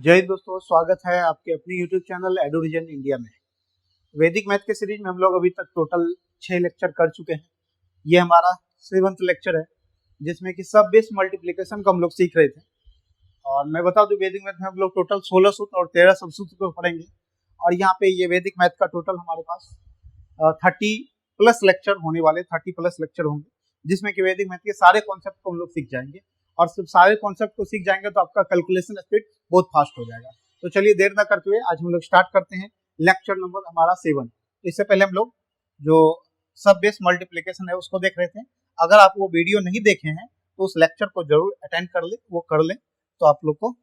जय हिंद दोस्तों, स्वागत है आपके अपने YouTube चैनल एडुविजन इंडिया में। वैदिक मैथ के सीरीज में हम लोग अभी तक टोटल 6 लेक्चर कर चुके हैं। ये हमारा 7वां लेक्चर है जिसमें कि सब बेस मल्टीप्लिकेशन को हम लोग सीख रहे थे। और मैं बता दूं, वैदिक मैथ में हम लोग टोटल 16 सूत्र और 13 सबसूत्र को पढ़ेंगे। और यहाँ पे ये वैदिक मैथ का टोटल हमारे पास 30+ लेक्चर होने वाले, 30+ लेक्चर होंगे जिसमें कि वैदिक मैथ के सारे कॉन्सेप्ट को हम लोग सीख जाएंगे। और सिर्फ सारे कॉन्सेप्ट को सीख जाएंगे तो आपका कैलकुलेशन स्पीड बहुत फास्ट हो जाएगा। तो चलिए देर ना करते हुए आज हम लोग स्टार्ट करते हैं लेक्चर नंबर हमारा 7। इससे पहले हम लोग जो सब बेस मल्टीप्लिकेशन है उसको देख रहे थे। अगर आप वो वीडियो नहीं देखे हैं तो उस लेक्चर को जरूर अटेंड कर ले, वो कर ले तो आप लोग को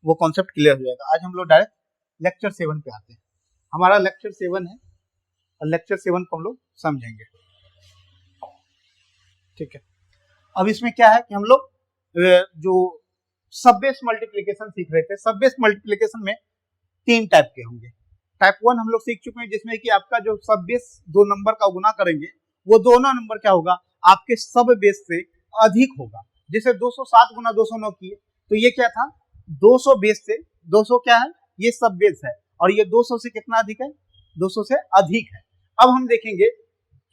वो कॉन्सेप्ट क्लियर हो जाएगा। आज हम लोग डायरेक्ट लेक्चर 7 पे आते हैं। हमारा लेक्चर 7 है और लेक्चर 7 को हम लोग समझेंगे, ठीक है। अब इसमें क्या है कि हम लोग जो सब बेस मल्टीप्लिकेशन सीख रहे थे, सब बेस मल्टीप्लिकेशन में 3 टाइप के होंगे। टाइप 1 हम लोग सीख चुके हैं जिसमें कि आपका जो सब बेस दो नंबर का गुना करेंगे वो दोनों नंबर क्या होगा, आपके सब बेस से अधिक होगा। जैसे 207 गुना 209 किए तो ये क्या था, 200 बेस से 200 क्या है, ये सब बेस है और ये 200 से कितना अधिक है, 200 से अधिक है। अब हम देखेंगे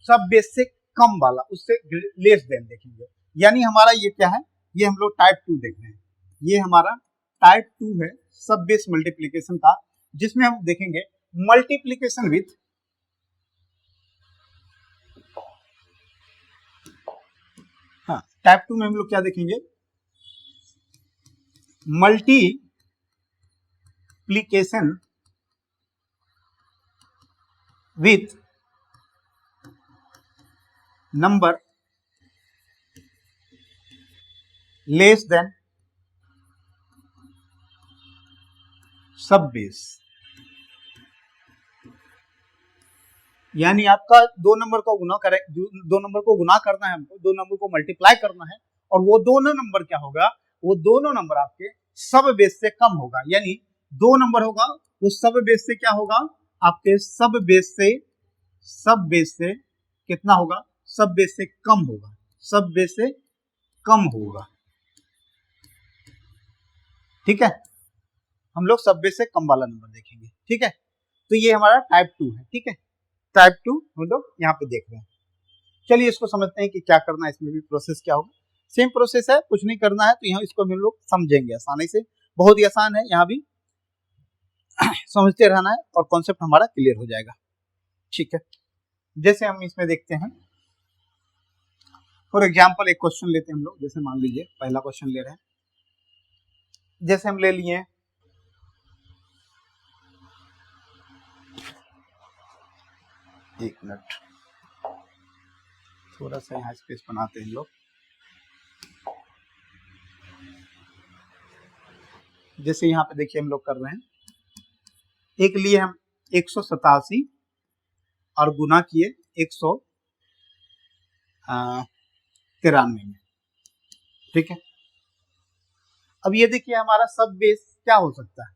सब बेस से कम वाला, उससे लेस देन देखेंगे। यानी हमारा ये क्या है, ये हम लोग टाइप 2 देख रहे हैं। ये हमारा टाइप 2 है सब बेस मल्टीप्लिकेशन का, जिसमें हम देखेंगे मल्टीप्लिकेशन विथ टाइप 2 में हम लोग क्या देखेंगे, multiplication with number less than सब बेस। यानी आपका दो नंबर को गुना करना है हमको, दो नंबर को मल्टीप्लाई करना है और वो दोनों नंबर क्या होगा, वो दोनों नंबर आपके सब बेस से कम होगा। यानी दो नंबर होगा वो सब बेस से क्या होगा, आपके सब बेस से कितना होगा, सब बेस से कम होगा, सब बेस से कम होगा, ठीक है। हम लोग सब बेस से कम वाला नंबर देखेंगे, ठीक है। तो ये हमारा टाइप 2 है, ठीक है। टाइप 2 हम लोग यहाँ पे देख रहे हैं। चलिए इसको समझते हैं कि क्या करना है, इसमें भी प्रोसेस क्या होगा। सेम प्रोसेस है, कुछ नहीं करना है, तो यहाँ इसको हम लोग समझेंगे आसानी से। बहुत ही आसान है, यहाँ भी समझते रहना है और कॉन्सेप्ट हमारा क्लियर हो जाएगा, ठीक है। जैसे हम इसमें देखते हैं, फॉर एग्जाम्पल एक क्वेश्चन लेते हैं हम लोग। जैसे मान लीजिए पहला क्वेश्चन ले रहे हैं, जैसे हम ले लिए एक मिनट, थोड़ा सा यहाँ स्पेस बनाते हैं लोग। जैसे यहाँ पे देखिए हम लोग कर रहे हैं, एक लिए हम 187 और गुना किए 193 में, ठीक है। अब ये देखिए हमारा सब बेस क्या हो सकता है,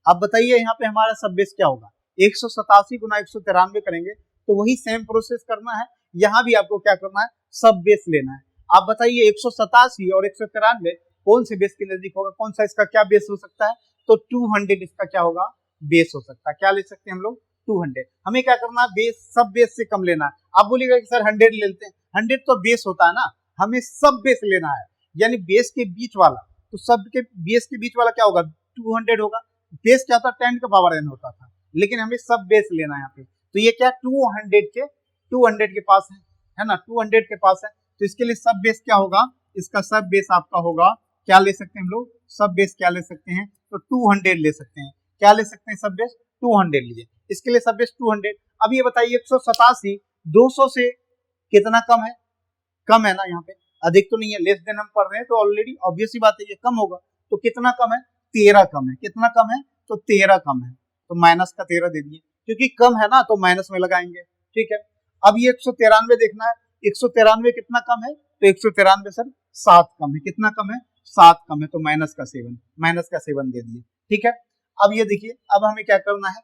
अब बताइए यहाँ पे हमारा सब बेस क्या होगा। 187 गुना 193 करेंगे तो वही सेम प्रोसेस करना है, यहाँ भी आपको क्या करना है, सब बेस लेना है। आप बताइए 187 और 193 कौन से बेस के नजदीक होगा, कौन सा इसका क्या बेस हो सकता है, तो 200 इसका क्या होगा, बेस हो सकता है। क्या ले सकते हैं हम लोग, 200। हमें क्या करना है, बेस सब बेस से कम लेना है। आप बोलिएगा कि सर 100 ले लेते हैं, 100 तो बेस होता है ना, हमें सब बेस लेना है। यानी बेस के बीच वाला, तो सब के बेस के बीच वाला क्या होगा, 200 होगा। बेस क्या था, 10 का पावर n होता था, लेकिन हमें सब बेस लेना है यहाँ पे। तो ये क्या 200 के पास है ना, 200 के पास है। तो इसके लिए सब बेस क्या होगा, इसका सब बेस आपका होगा, क्या ले सकते हैं हम लोग, सब बेस क्या ले सकते हैं, तो 200 ले सकते हैं। क्या ले सकते हैं, सब बेस 200 लीजिए। इसके लिए सब बेस 200। अब ये बताइए 187 200 से कितना कम है, कम है ना, यहाँ पे अधिक तो नहीं है, लेस देन हम पढ़ रहे हैं तो ऑलरेडी ऑब्वियस ही बात है ये कम होगा। तो कितना कम है, 13 कम है। कितना कम है, तो 13 कम है, तो माइनस का 13 दे दिए, क्योंकि कम है ना तो माइनस में लगाएंगे, ठीक है। अब ये 193 देखना है, 193 कितना कम है, तो 193 सर 7 कम है। कितना कम है, 7 कम है, तो माइनस का 7 दे दिए, ठीक है। अब ये देखिए, अब हमें क्या करना है,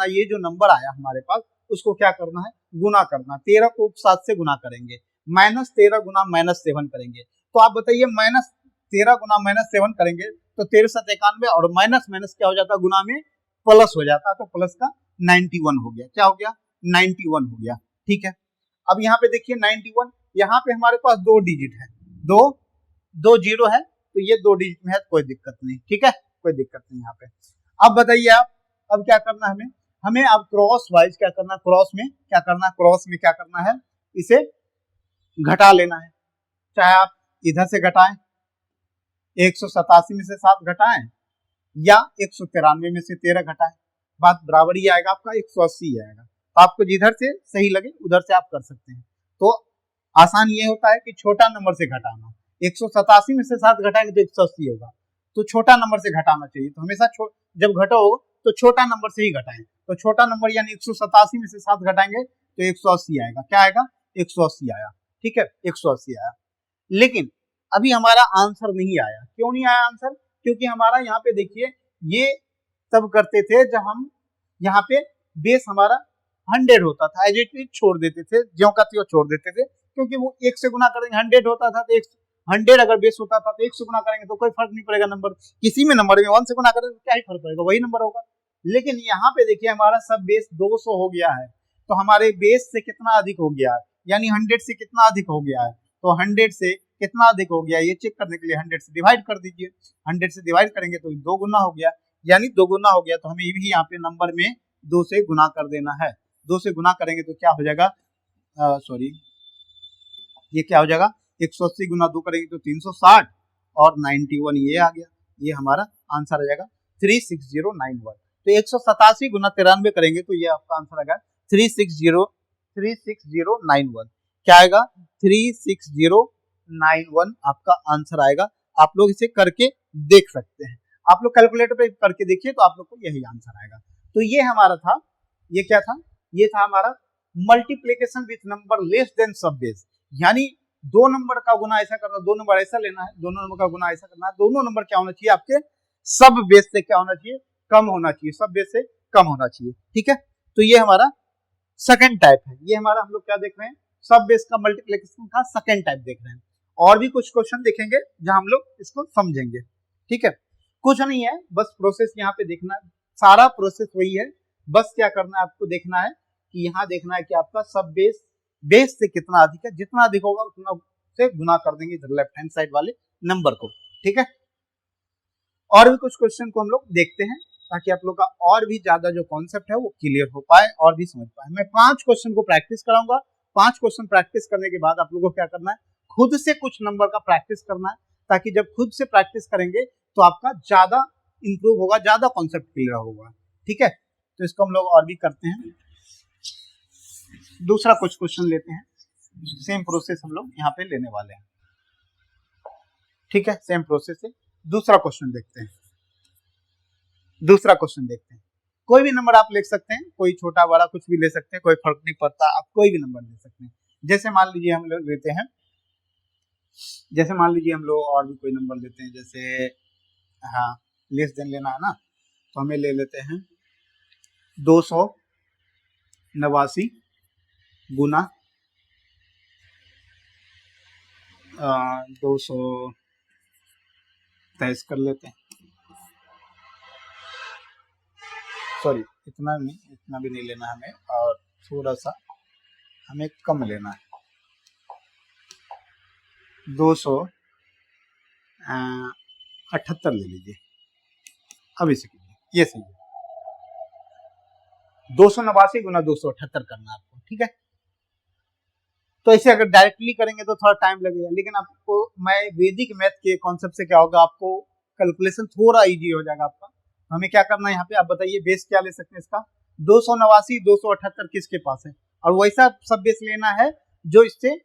ये जो नंबर आया हमारे पास उसको क्या करना है, गुना करना। 13 को 7 से गुना करेंगे, -13 गुना -7 करेंगे। तो आप बताइए -13 गुना -7 करेंगे तो 1391 और माइनस माइनस क्या हो जाता है गुना में प्लस हो जाता है, तो प्लस का 91 हो गया। क्या हो गया? 91 हो गया। ठीक है, अब यहाँ पे देखिए 91, यहाँ पे हमारे पास दो डिजिट है, दो जीरो है, तो ये दो डिजिट में है, कोई दिक्कत नहीं। ठीक है, कोई दिक्कत नहीं यहाँ पे। अब बताइए आप, अब क्या करना है हमें अब क्रॉस वाइज क्या करना है, क्रॉस में क्या करना है, इसे घटा लेना है। चाहे आप इधर से घटाएं, 187 में से 7 घटाएं, या 193 में से 13 घटाएं, बात बराबर ही आएगा, आपका 180 आएगा। तो आपको जिधर से सही लगे उधर से आप कर सकते हैं। तो आसान ये होता है कि छोटा नंबर से घटाना। 187 में से 7 घटाएंगे तो 180 होगा, तो छोटा नंबर से घटाना चाहिए। तो हमेशा जब घटाओ तो छोटा नंबर से ही घटाएं। तो छोटा नंबर यानी 187 में से 7 घटाएंगे तो 180 आएगा। क्या आएगा? 180 आया। ठीक है, 180 आया। लेकिन अभी हमारा आंसर नहीं आया। क्यों नहीं आया आंसर? क्योंकि हमारा यहाँ पे देखिए, ये तब करते थे जब हम यहाँ पे बेस हमारा 100 होता था, एज इट इज छोड़ देते थे, ज्यों का त्यों छोड़ देते थे, क्योंकि वो 1 से गुना करेंगे 100 होता था, तो 100 अगर बेस होता था तो 1 से गुना करेंगे तो कोई फर्क नहीं पड़ेगा नंबर, किसी में नंबर में 1 से गुना करें तो क्या ही फर्क पड़ेगा, वही नंबर होगा। लेकिन यहाँ पे देखिए हमारा सब बेस 200 हो गया है, तो हमारे बेस से कितना अधिक हो गया है, यानी 100 से कितना अधिक हो गया है, तो 100 से कितना अधिक हो गया ये चेक करने के लिए 100 से डिवाइड कर दीजिए। 100 से डिवाइड करेंगे तो 2 गुना हो गया, यानी 2 गुना हो गया, तो हमें भी यहाँ पे नंबर में 2 से गुना कर देना है। 2 से गुना करेंगे तो क्या हो जाएगा, सॉरी ये क्या हो जाएगा, 180 गुना 2 करेंगे तो 360 और 91 ये आ गया, ये हमारा आंसर आ जाएगा 36091। तो 187 गुना 93 करेंगे तो ये आपका आंसर आएगा 36091। क्या आएगा? 36091 आपका आंसर आएगा। आप लोग इसे करके देख सकते हैं, आप लोग कैलकुलेटर पे करके देखिए तो आप लोग को यही आंसर आएगा। तो ये हमारा था, ये क्या था, ये था हमारा multiplication with number less than सब बेस, यानी 2 नंबर का गुना ऐसा करना, 2 नंबर ऐसा लेना है, दोनों नंबर का गुना ऐसा करना है, दोनों नंबर क्या होना चाहिए आपके सब बेस से क्या होना चाहिए, कम होना चाहिए, सब बेस से कम होना चाहिए। ठीक है, तो ये हमारा सेकंड टाइप है, ये हमारा हम लोग क्या देख रहे हैं, सब बेस का मल्टीप्लीकेशन का सेकंड टाइप देख रहे हैं। और भी कुछ क्वेश्चन देखेंगे जहां हम लोग इसको समझेंगे। ठीक है, कुछ नहीं है, बस प्रोसेस यहाँ पे देखना है, सारा प्रोसेस वही है, बस क्या करना है आपको देखना है कि यहाँ देखना है कि आपका सब बेस से कितना अधिक है, जितना अधिक होगा उतना से गुना कर देंगे इधर लेफ्ट हैंड साइड वाले नंबर को। ठीक है, और भी कुछ क्वेश्चन को हम लोग देखते हैं ताकि आप लोग का और भी ज्यादा जो कॉन्सेप्ट है वो क्लियर हो पाए और भी समझ पाए। मैं 5 क्वेश्चन को प्रैक्टिस कराऊंगा, 5 क्वेश्चन प्रैक्टिस करने के बाद आप लोगों को क्या करना है, खुद से कुछ नंबर का प्रैक्टिस करना है, ताकि जब खुद से प्रैक्टिस करेंगे तो आपका ज्यादा इंप्रूव होगा, ज्यादा कॉन्सेप्ट क्लियर होगा। ठीक है, तो इसको हम लोग और भी करते हैं। दूसरा कुछ क्वेश्चन लेते हैं, सेम प्रोसेस हम लोग यहाँ पे लेने वाले हैं। ठीक है, सेम प्रोसेस से दूसरा क्वेश्चन देखते हैं। दूसरा क्वेश्चन देखते हैं, कोई भी नंबर आप ले सकते हैं, कोई छोटा बड़ा कुछ भी ले सकते हैं, कोई फर्क नहीं पड़ता, आप कोई भी नंबर ले सकते हैं। जैसे मान लीजिए हम लोग लेते हैं, जैसे मान लीजिए हम लोग और भी कोई नंबर लेते हैं, जैसे हाँ लेस देन लेना है ना, तो हमें ले लेते हैं 289 गुना 223 कर लेते हैं, सॉरी इतना भी नहीं लेना हमें, और थोड़ा सा हमें कम लेना है, 278 ले लीजिए। अब इसे कीजिए, ये सही है, 289 गुना 278 करना है आपको। ठीक है, तो ऐसे अगर डायरेक्टली करेंगे तो थोड़ा टाइम लगेगा, लेकिन आपको मैं वैदिक मैथ के कॉन्सेप्ट से क्या होगा, आपको कैलकुलेशन थोड़ा इजी हो जाएगा आपका। हमें क्या करना है यहाँ पे, आप बताइए बेस क्या ले सकते हैं इसका, 289 278 किसके पास है, और वैसा सब बेस लेना है जो इससे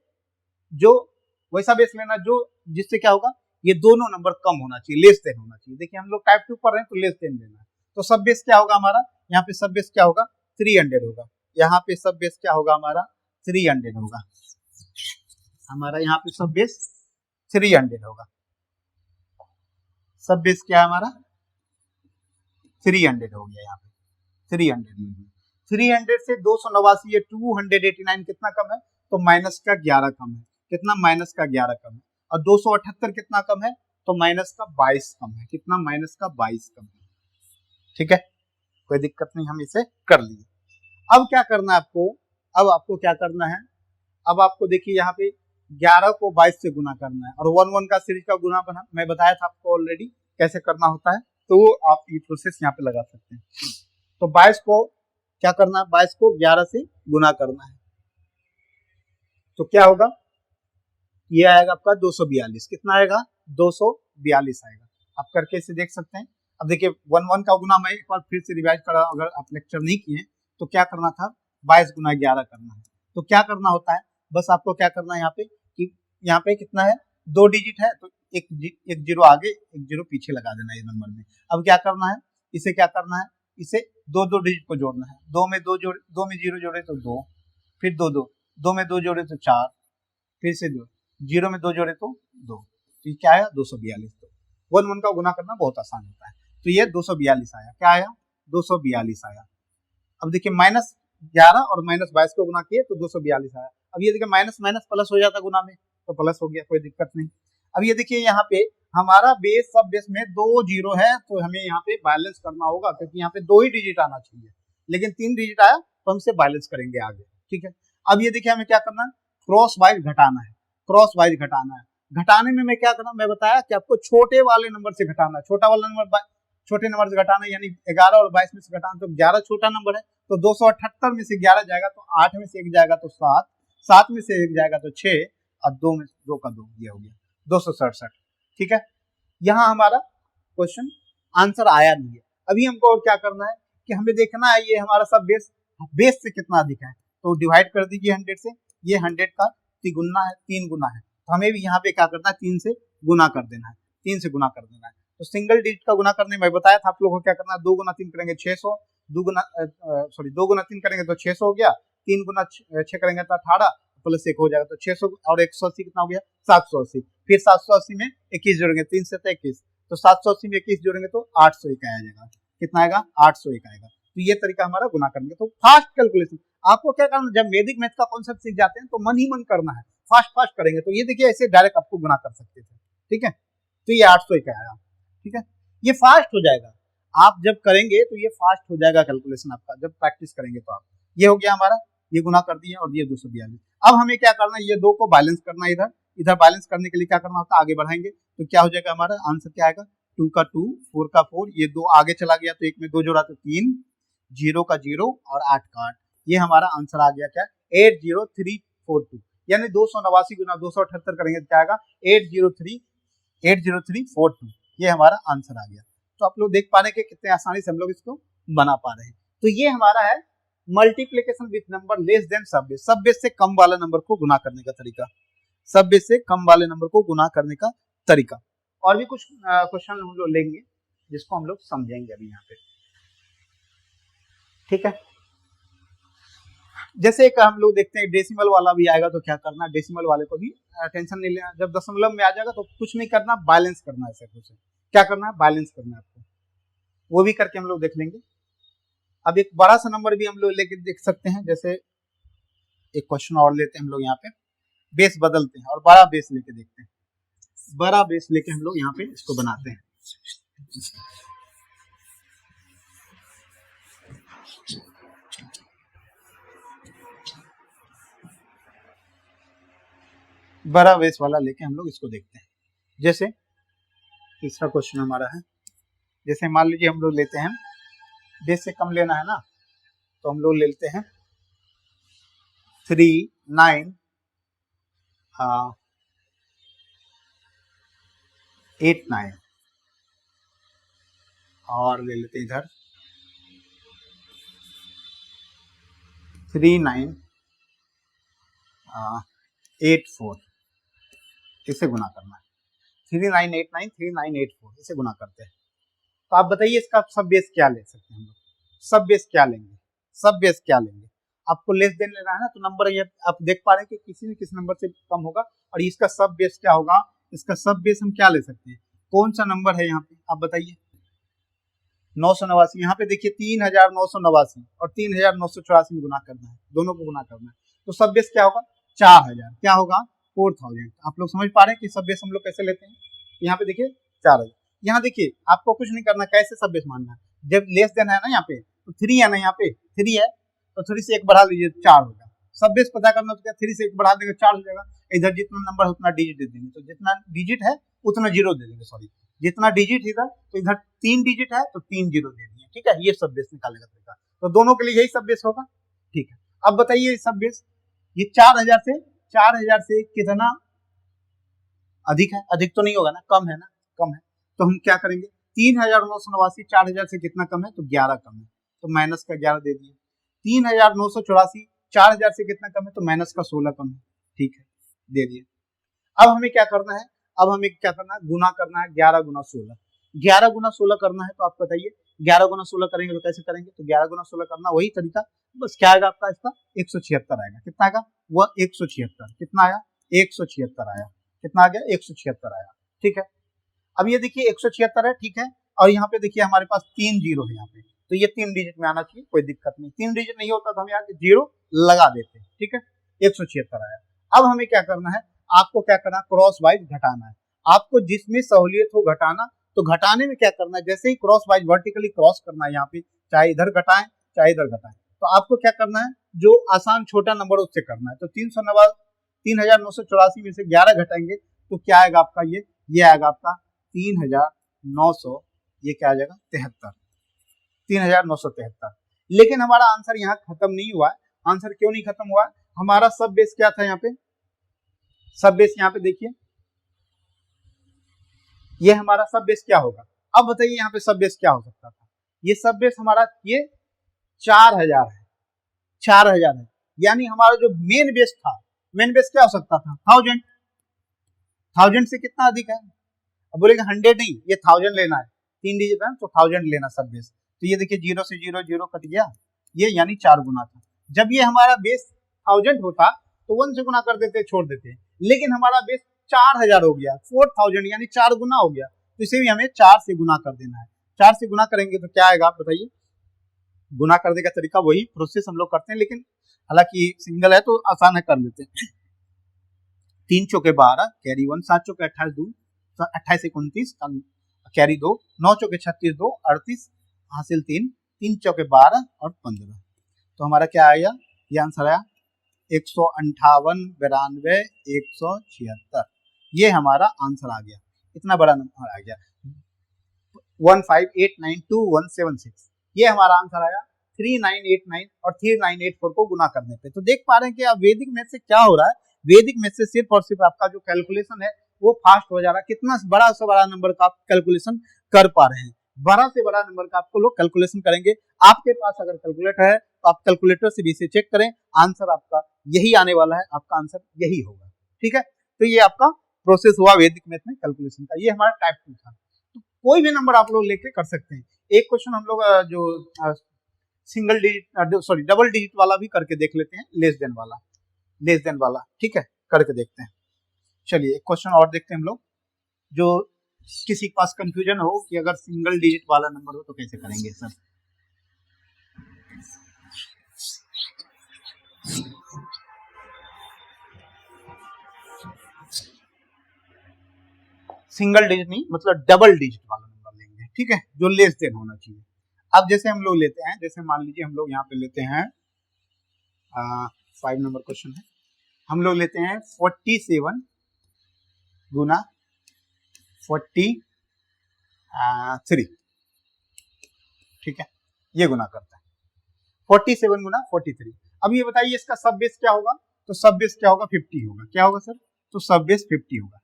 जो वैसा बेस लेना जो जिससे क्या होगा, ये दोनों नंबर कम होना चाहिए, लेस देन होना चाहिए। देखिए हम लोग टाइप 2 पढ़ रहे हैं तो लेस देन लेना है, तो सब बेस क्या होगा हमारा, यहाँ पे सब बेस क्या होगा 300 होगा, यहाँ पे सब बेस क्या होगा हमारा 300 होगा, हमारा यहाँ पे सब बेस 300 होगा, सब बेस क्या है हमारा 300 हो गया, यहाँ पे 300 से 289 ये 289 कितना कम है, तो माइनस का 11 कम है, कितना माइनस का 11 कम है, और 278 कितना कम है, तो माइनस का 22 कम है। कितना? माइनस का 22 कम है। ठीक है, कोई दिक्कत नहीं, हम इसे कर लिए। अब क्या करना है आपको? अब आपको क्या करना है? अब आपको देखिए यहाँ पे 11 को 22 से गुना करना है, और 1 का सीरीज का गुना बना मैं बताया था आपको ऑलरेडी कैसे करना होता है, तो आप ये प्रोसेस यहाँ पे लगा सकते हैं। तो 22 को क्या करना है? 22 को 11 से गुना करना है, तो क्या होगा? ये आएगा आपका 242। कितना आएगा? 242 आएगा। आप करके इसे देख सकते हैं। अब देखिए 1 का गुना मैं एक बार फिर से रिवाइज कर रहा हूं, अगर आप लेक्चर नहीं किए तो क्या करना था? 22 गुना 11 करना है। तो क्या करना होता है? बस आपको क्या करना है यहाँ पे कि यहाँ पे कितना है? 2 डिजिट है, तो एक जीरो आगे एक जीरो पीछे लगा देना है इस नंबर में। अब क्या करना है? इसे क्या करना है? इसे दो डिजिट को जोड़ना है। दो में जीरो जोड़े तो 2, फिर दो में 2 जोड़े तो 4, फिर से 2, जीरो में 2 जोड़े तो 2। तो ये क्या आया? 242। तो 1 का गुना करना बहुत आसान होता है। तो ये 242 आया। क्या आया? 242 आया। अब देखिए माइनस 11 और माइनस 22 को गुना किए तो 242 आया। अब ये देखिए माइनस माइनस प्लस हो जाता गुना में, तो प्लस हो गया, कोई दिक्कत नहीं। अब ये देखिए यहाँ पे हमारा बेस सब बेस में 2 जीरो है, तो हमें यहाँ पे बैलेंस करना होगा, क्योंकि यहाँ पे 2 ही डिजिट आना चाहिए, लेकिन 3 डिजिट आया तो हम इसे बैलेंस करेंगे आगे। ठीक है, अब ये देखिए हमें क्या करना है? क्रॉस वाइज घटाना है। क्रॉस वाइज घटाना है। घटाने में मैं क्या करना, मैं बताया कि आपको छोटे वाले नंबर से घटाना है। छोटा वाला नंबर छोटे नंबर से घटाना, यानी 11 और 22 में से घटाना। तो 11 छोटा नंबर है, तो 278 में से 11 जाएगा तो 8 में से 1 जाएगा तो 7, 7 में से 1 जाएगा तो 6, और 2 में 2 का 2, ये हो गया 267। ठीक है, यहाँ हमारा क्वेश्चन आंसर आया नहीं है। अभी हमको और क्या करना है कि हमें देखना है ये हमारा सब बेस से कितना अधिक है, तो डिवाइड कर दीजिए 100 से। ये 100 का तिगुना है, 3 गुना है, तो हमें भी यहाँ पे क्या करना है? 3 से गुना कर देना है। 3 से गुना कर देना है। तो सिंगल डिजिट का गुना करने में बताया था आप लोगों को क्या करना है? 2 गुना 3 करेंगे 600, 2 गुना 3 करेंगे तो 600 हो गया, 3 गुना 6 करेंगे तो 18, प्लस 1 हो जाएगा तो 600, और 180 कितना हो गया? 780। फिर 780 में 21 जोड़ेंगे, 3 से 21, तो 780 में 21 जोड़ेंगे तो 801 आ जाएगा। कितना आएगा? 801 आएगा। तो ये तरीका हमारा गुना करने का। तो फास्ट कैलकुलेशन आपको क्या करना, जब वैदिक मैथ का कॉन्सेप्ट सीख जाते हैं तो मन ही मन करना है, फास्ट फास्ट करेंगे। तो ये देखिए ऐसे डायरेक्ट आपको गुना कर सकते थे। ठीक है, तो ये 801 आया। ठीक है, ये फास्ट हो जाएगा। आप जब करेंगे तो ये फास्ट हो जाएगा कैलकुलेशन आपका, जब प्रैक्टिस करेंगे तो आप। ये हो गया हमारा, ये गुना कर दिया, और ये 242। अब हमें क्या करना है? ये 2 को बैलेंस करना है। इधर बैलेंस करने के लिए क्या करना होता है? आगे बढ़ाएंगे तो क्या हो जाएगा? हमारा आंसर क्या आएगा? 2 का 2, 4 का 4, ये 2 आगे चला गया तो 1 में 2 जोड़ा तो 3, 0 का 0 और 8 का 8। ये हमारा आंसर आ गया क्या? 80342। यानी 289 गुना 278 करेंगे तो क्या आएगा? 80342। ये हमारा आंसर आ गया। तो आप लोग देख पा रहे हैं कि कितने आसानी से हम लोग इसको बना पा रहे हैं। तो ये हमारा है multiplication with number less than सब बेस। सब बेस से कम वाले नंबर को गुना करने का तरीका। सब बेस से कम वाले नंबर को गुना करने का तरीका। और भी कुछ क्वेश्चन हम लोग लेंगे जिसको हम लोग समझेंगे अभी यहाँ पे। ठीक है, जैसे एक हम लोग देखते हैं डेसिमल वाला भी आएगा तो क्या करना, डेसिमल वाले को भी टेंशन नहीं लेना। जब दशमलव में आ जाएगा तो कुछ नहीं करना, बैलेंस करना है। कुछ क्या करना है? बैलेंस करना है आपको, वो भी करके हम लोग देख लेंगे। अब एक बड़ा सा नंबर भी हम लोग लेके देख सकते हैं। जैसे एक क्वेश्चन और लेते हैं हम लोग यहाँ पे, बेस बदलते हैं और बड़ा बेस लेके देखते हैं। बड़ा बेस लेके हम लोग यहाँ पे इसको बनाते हैं। बड़ा बेस वाला लेके हम लोग इसको देखते हैं। जैसे तीसरा क्वेश्चन हमारा है, जैसे मान लीजिए हम लोग लेते हैं, बेस से कम लेना है ना, तो हम लोग लेते हैं 3, 9, 8, 9, और ले लेते हैं इधर 3, 9, 8, 4। इसे गुना करना है। 3, 9, 8, 9, 3, 9, 8, 4 इसे गुना करते हैं। तो आप बताइए इसका सब बेस क्या ले सकते हैं हम लोग? सब बेस क्या लेंगे? सब बेस क्या लेंगे? आपको लेस देन लेना है ना, तो नंबर ये आप देख पा रहे हैं कि किसी न किसी नंबर से कम होगा। और इसका सब बेस क्या होगा? इसका सब बेस हम क्या ले सकते हैं? कौन सा नंबर है यहाँ पे आप बताइए? 989। यहाँ पे देखिए 3989 और 3984 में गुना करना है, दोनों को गुना करना है। तो सब बेस क्या होगा? 4000। क्या होगा? 4000। आप लोग समझ पा रहे हैं कि सब बेस हम लोग कैसे लेते हैं? यहाँ पे देखिए 4000। यहाँ देखिए आपको कुछ नहीं करना, कैसे सब बेस मानना है, जब लेस देन है ना यहाँ पे तो 3 है ना, यहाँ पे 3 है तो 3 से 1 बढ़ा लीजिए 4 होगा। सब बेस पता करना तो क्या 3 से 1 बढ़ा देंगे 4 हो जाएगा। इधर जितना नंबर है उतना डिजिट दे देंगे, तो जितना डिजिट है उतना जीरो दे देंगे, सॉरी जितना डिजिट इधर तो इधर 3 डिजिट है तो 3 जीरो दे दिए, ठीक है। ये सब बेस निकालने का तरीका, तो दोनों के लिए यही सब बेस होगा, ठीक है। अब बताइए सब बेस ये 4000 से कितना अधिक है, अधिक तो नहीं होगा ना, कम है ना, कम है। तो हम क्या करेंगे 3989 4000 से कितना कम है तो 11 कम है, तो माइनस का 11 दे दिए। 3984 4000 से कितना कम है तो माइनस का 16 कम है, ठीक है दे दिए। अब हमें क्या करना है, अब हमें क्या करना है, गुना करना है 11 गुना 16। 11 गुना 16 करना है, तो आप बताइए 11 गुना 16 करेंगे तो कैसे करेंगे, तो 11 गुना 16 करना वही तरीका, बस क्या आएगा आपका इसका 176 आएगा। कितना आएगा वह 176, कितना आया 176 आया, कितना आ गया 176 आया, ठीक है। अब ये देखिए 176 है, ठीक है, और यहाँ पे देखिए हमारे पास 3 जीरो है यहाँ पे, तो ये 3 डिजिट में आना चाहिए, कोई दिक्कत नहीं। 3 डिजिट नहीं होता तो हम यहाँ जीरो लगा देते, ठीक है। 176 आया। अब हमें क्या करना है, आपको क्या करना है, क्रॉस वाइज घटाना है। आपको जिसमें सहूलियत हो घटाना, तो घटाने में क्या करना है, जैसे ही क्रॉस वाइज वर्टिकली क्रॉस करना है यहाँ पे, चाहे इधर घटाएं चाहे इधर घटाएं, तो आपको क्या करना है, जो आसान छोटा नंबर उससे करना है। तो 3984 में से 11 घटाएंगे तो क्या आएगा आपका, ये आएगा आपका 3900, ये क्या आ जाएगा 73, 3973। लेकिन हमारा आंसर यहाँ खत्म नहीं हुआ है। आंसर क्यों नहीं खत्म हुआ है, हमारा सब बेस क्या था यहाँ पे, सब बेस यहाँ पे देखिए, ये हमारा सब बेस क्या होगा। अब बताइए यहाँ पे सब बेस क्या हो सकता था, ये सब बेस हमारा ये 4000 है, 4000 है, यानी हमारा जो मेन बेस था, मेन बेस क्या हो सकता था 1000, 1000 से कितना अधिक है। अब बोलेगा 100 नहीं, ये 1000 लेना है, 3 डिजिट है तो 1000 लेना सब बेस। तो ये देखिए 0 से 0 0 कट गया, ये यानी 4 गुना था। जब ये हमारा बेस 1000 होता तो 1 से गुना कर देते, छोड़ देते, लेकिन हमारा बेस 4000 हो गया, 4000 यानी 4 गुना हो गया, तो इसे भी हमें 4 से गुना कर देना है। 4 से गुना करेंगे तो क्या आएगा आप बताइए, गुना करने का तरीका वही प्रोसेस हम लोग करते हैं, लेकिन हालांकि सिंगल है तो आसान है, कर लेते हैं। 3 चौके 12 कैरी 1, 7 चौके 28 2, 28 29 कैरी 2, 9 चौके 36 2 38 हासिल 3, 3 चौके 12 और 15। तो हमारा क्या आया, ये आंसर आया 158 92 176, ये हमारा आंसर आ गया। इतना बड़ा नंबर आ गया 15892 ये हमारा आंसर आया 3989 और 3984 को गुना करने पे। तो देख पा रहे हैं कि अब वैदिक मैथ से क्या हो रहा है, वैदिक मैथ से सिर्फ और सिर्फ आपका जो कैलकुलेशन है वो फास्ट हो जा रहा है। कितना बड़ा से बड़ा नंबर का आप कैलकुलेशन कर पा रहे हैं, बड़ा से बड़ा नंबर का आपको लोग कैलकुलेशन करेंगे। आपके पास अगर कैलकुलेटर है तो आप कैलकुलेटर से भी इसे चेक करें, आंसर आपका यही आने वाला है, आपका आंसर यही होगा, ठीक है। तो ये आपका प्रोसेस हुआ वैदिक मैथ में कैलकुलेशन का, ये हमारा टाइप 2 था। तो कोई भी नंबर आप लोग लेके कर सकते हैं। एक क्वेश्चन हम लोग जो single digit sorry double digit वाला भी करके देख लेते हैं, लेस देन वाला, ठीक है, करके देखते हैं। चलिए एक क्वेश्चन और देखते हैं हम लोग, जो किसी के पास कंफ्यूजन हो कि अगर सिंगल डिजिट वाला नंबर हो तो कैसे करेंगे सर। सिंगल डिजिट नहीं, मतलब डबल डिजिट वाला नंबर लेंगे, ठीक है, जो लेस देन होना चाहिए। अब जैसे हम लोग लेते हैं, जैसे मान लीजिए हम लोग यहाँ पे लेते हैं 5 नंबर क्वेश्चन है, हम लोग लेते हैं 47 गुना 43, ठीक है, ये गुना करता है 47 गुना 43। अब ये बताइए इसका सब बेस क्या होगा, तो सब बेस क्या होगा 50 होगा। क्या होगा सर, तो सब बेस 50 होगा।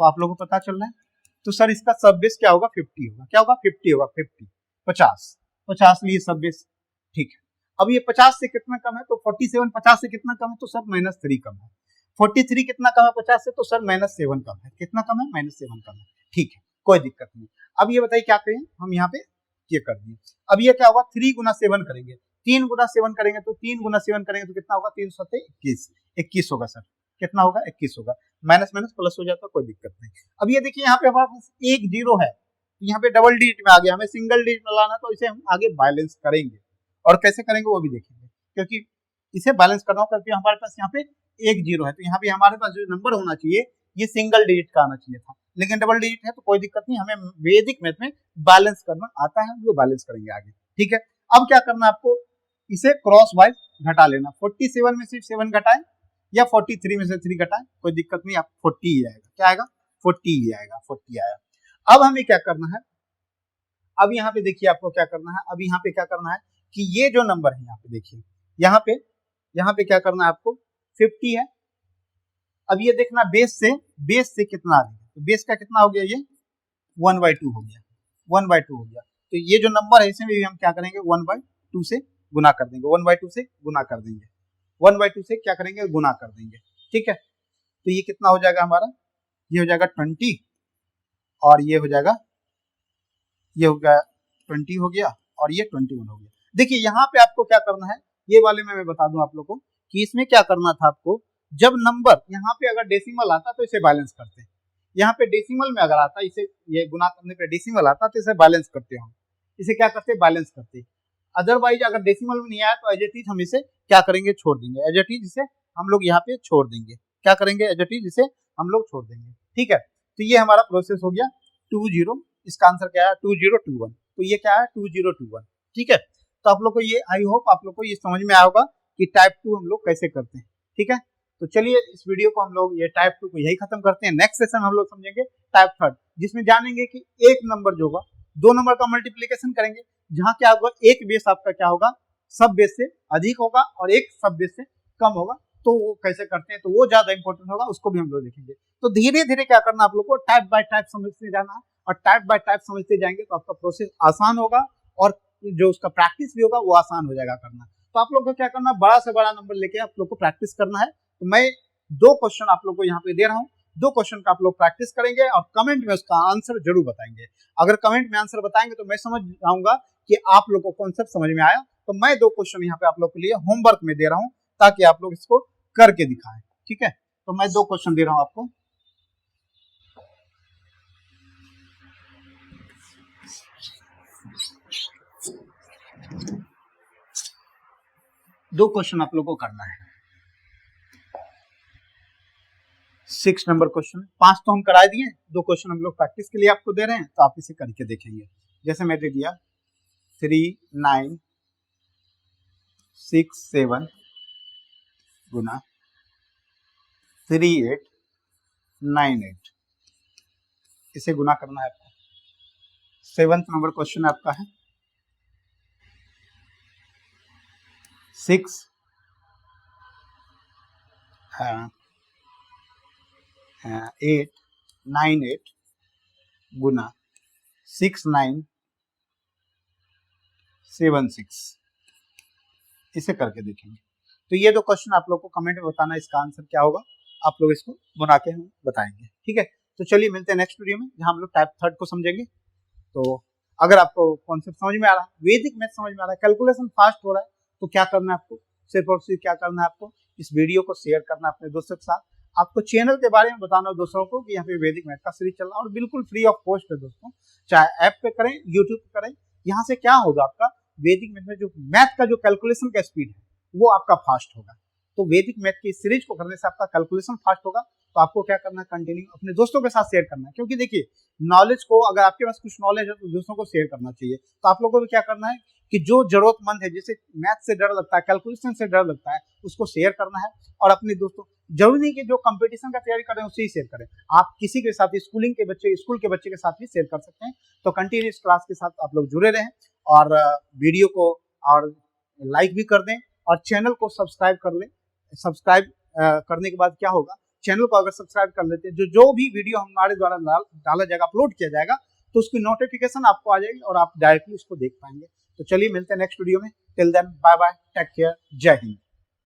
तो आप लोगों को पता चल रहा है, तो सर इसका सब बेस क्या होगा 50 होगा। क्या होगा 50 होगा, 50 लिए सब बेस, ठीक है। अब ये 50 से कितना कम है, तो 47 50 से कितना कम है, तो सर -3 कम है। 43 कितना कम है 50 से, तो सर -7 कम है। कितना कम है, -7 कम है, ठीक है, कोई दिक्कत नहीं। अब ये बताइए क्या करें हम, यहाँ पे ये कर दिए। अब ये क्या होगा 3 गुना 7 करेंगे, 3 गुना 7 करेंगे, तो 3 गुना 7 करेंगे तो कितना होगा 3 7 21 होगा सर, कितना होगा 21 होगा। माइनस माइनस प्लस हो जाता है, कोई दिक्कत नहीं। अब ये देखिए यहाँ पे हमारे पास एक जीरो है, यहाँ पे डबल डिजिट में आ गया, हमें सिंगल डिजिट में लाना, तो इसे हम आगे बैलेंस करेंगे, और कैसे करेंगे वो भी देखेंगे, क्योंकि इसे बैलेंस करना हो, क्योंकि हमारे पास यहाँ पे एक जीरो है, तो यहाँ पे हमारे पास जो नंबर होना चाहिए ये सिंगल डिजिट का आना चाहिए था, लेकिन डबल डिजिट है तो कोई दिक्कत नहीं, हमें वैदिक मैथ में बैलेंस करना आता है, वो बैलेंस करेंगे आगे। ठीक है, अब क्या करना है आपको, इसे क्रॉस वाइज घटा लेना। 47 में सिर्फ 7 घटाए या 43 में से 3 घटाए, कोई दिक्कत नहीं, आप 40 ही आएगा। क्या आएगा? 40 ही आएगा, 40 आया। अब हमें क्या करना है, अब यहाँ पे देखिए आपको क्या करना है, अब यहाँ पे क्या करना है कि ये जो नंबर है यहाँ पे देखिए, यहाँ पे क्या करना है आपको, 50 है। अब ये देखना बेस से कितना आ रहा है, तो बेस का कितना हो गया, ये 1/2 हो गया, 1/2 हो गया। तो ये जो नंबर है इसमें भी हम क्या करेंगे, 1/2 से गुना कर देंगे, 1/2 से गुना कर देंगे, 1/2 से क्या करेंगे, गुना कर देंगे। ठीक है, तो ये कितना हो जाएगा हमारा, ये हो जाएगा 20 और ये हो जाएगा, ये हो गया 20 हो गया और ये 21 हो गया। देखिए यहाँ पे आपको क्या करना है, ये वाले में मैं बता दूं आप लोगों को कि इसमें क्या करना था आपको, जब नंबर यहाँ पे अगर डेसिमल आता तो इसे बैलेंस करते हैं, यहाँ पे डेसिमल में अगर आता, इसे ये गुना करने पे डेसिमल आता तो इसे बैलेंस करते हम, इसे क्या करते, बैलेंस करते। अदरवाइज अगर डेसिमल में नहीं आया तो एज इट इज हम इसे क्या करेंगे, छोड़ देंगे, एज इट इज इसे हम लोग यहाँ पे छोड़ देंगे। क्या करेंगे, एज इट इज इसे हम लोग छोड़ देंगे। ठीक है, तो ये हमारा प्रोसेस हो गया 20, इसका आंसर क्या है 2021, तो ये क्या है 2021। ठीक है, तो आप लोग को ये, आई होप आप लोग को ये समझ में आया होगा कि टाइप 2 हम लोग कैसे करते हैं। ठीक है, तो चलिए इस वीडियो को हम लोग ये टाइप 2 को यही खत्म करते हैं। नेक्स्ट सेशन हम लोग समझेंगे टाइप 3, जिसमें जानेंगे कि एक नंबर जो होगा, दो नंबर का मल्टीप्लीकेशन करेंगे, जहां क्या होगा, एक बेस आपका क्या होगा, सब बेस से अधिक होगा और एक सब बेस से कम होगा, तो वो कैसे करते हैं, तो वो ज्यादा इंपॉर्टेंट होगा, उसको भी हम लोग देखेंगे। तो धीरे धीरे क्या करना आप लोग को, टाइप बाय टाइप समझते जाना है, और टाइप बाय टाइप समझते जाएंगे तो आपका प्रोसेस आसान होगा और जो उसका प्रैक्टिस भी होगा वो आसान हो जाएगा करना। तो आप लोग को क्या करना, बड़ा से बड़ा नंबर लेके आप लोग को प्रैक्टिस करना है। तो मैं 2 क्वेश्चन आप लोग को यहाँ पे दे रहा हूँ, 2 क्वेश्चन का आप लोग प्रैक्टिस करेंगे और कमेंट में उसका आंसर जरूर बताएंगे। अगर कमेंट में आंसर बताएंगे तो मैं समझ जाऊंगा कि आप लोग को कॉन्सेप्ट समझ में आया। तो मैं 2 क्वेश्चन यहाँ पे आप लोग के लिए होमवर्क में दे रहा हूँ ताकि आप लोग इसको करके दिखाएं। ठीक है, तो मैं 2 क्वेश्चन दे रहा हूँ आपको। दो क्वेश्चन आप लोग को करना है। 6 नंबर क्वेश्चन, 5 तो हम करा दिए, 2 क्वेश्चन हम लोग प्रैक्टिस के लिए आपको दे रहे हैं, तो आप इसे करके देखेंगे। जैसे मैं दे दिया 3967 गुना 3898, इसे गुना करना है आपको। 7th नंबर क्वेश्चन आपका है 6898 गुना 6976, इसे करके देखेंगे। तो ये 2 क्वेश्चन आप लोग को कमेंट में बताना इसका आंसर क्या होगा, आप लोग इसको बना के हम बताएंगे। ठीक है, तो चलिए मिलते हैं नेक्स्ट वीडियो में जहां हम लोग टाइप 3 को समझेंगे। तो अगर आपको कॉन्सेप्ट समझ में आ रहा है, वैदिक मैथ समझ में आ रहा है, कैलकुलेशन फास्ट हो रहा है, तो क्या करना है आपको, सिर्फ और सिर्फ क्या करना है आपको, इस वीडियो को शेयर करना अपने दोस्तों के साथ। आपको चैनल के बारे में बताना दोस्तों को कि यहाँ पे वैदिक मैथ का सीरीज चल रहा है और बिल्कुल फ्री ऑफ कॉस्ट है दोस्तों, चाहे ऐप पे करें, यूट्यूब पे करें। यहाँ से क्या होगा, आपका वैदिक मैथ में जो मैथ का जो कैलकुलेशन का स्पीड है वो आपका फास्ट होगा। तो वैदिक मैथ की सीरीज को करने से आपका कैलकुलेशन फास्ट होगा। तो आपको क्या करना है, कंटिन्यू अपने दोस्तों के साथ शेयर करना है, क्योंकि देखिए नॉलेज को, अगर आपके पास कुछ नॉलेज है तो दोस्तों को शेयर करना चाहिए। तो आप लोगों को भी क्या करना है कि जो जरूरतमंद है, जिसे मैथ से डर लगता है, कैलकुलेशन से डर लगता है, उसको शेयर करना है। और अपने दोस्तों, जरूरी नहीं कि जो कंपटीशन का तैयारी कर रहे हैं उसे ही शेयर करें, आप किसी के साथ, स्कूल के बच्चे के साथ भी शेयर कर सकते हैं। तो कंटिन्यूस क्लास के साथ आप लोग जुड़े रहें और वीडियो को और लाइक भी कर दें और चैनल को सब्सक्राइब कर लें। सब्सक्राइब करने के बाद क्या होगा, चैनल को अगर सब्सक्राइब कर लेते हैं, जो भी वीडियो हमारे द्वारा डाला जाएगा, अपलोड किया जाएगा, तो उसकी नोटिफिकेशन आपको आ जाएगी और आप डायरेक्टली उसको देख पाएंगे। तो चलिए मिलते हैं नेक्स्ट वीडियो में। Till then bye bye, take care, जय हिंद।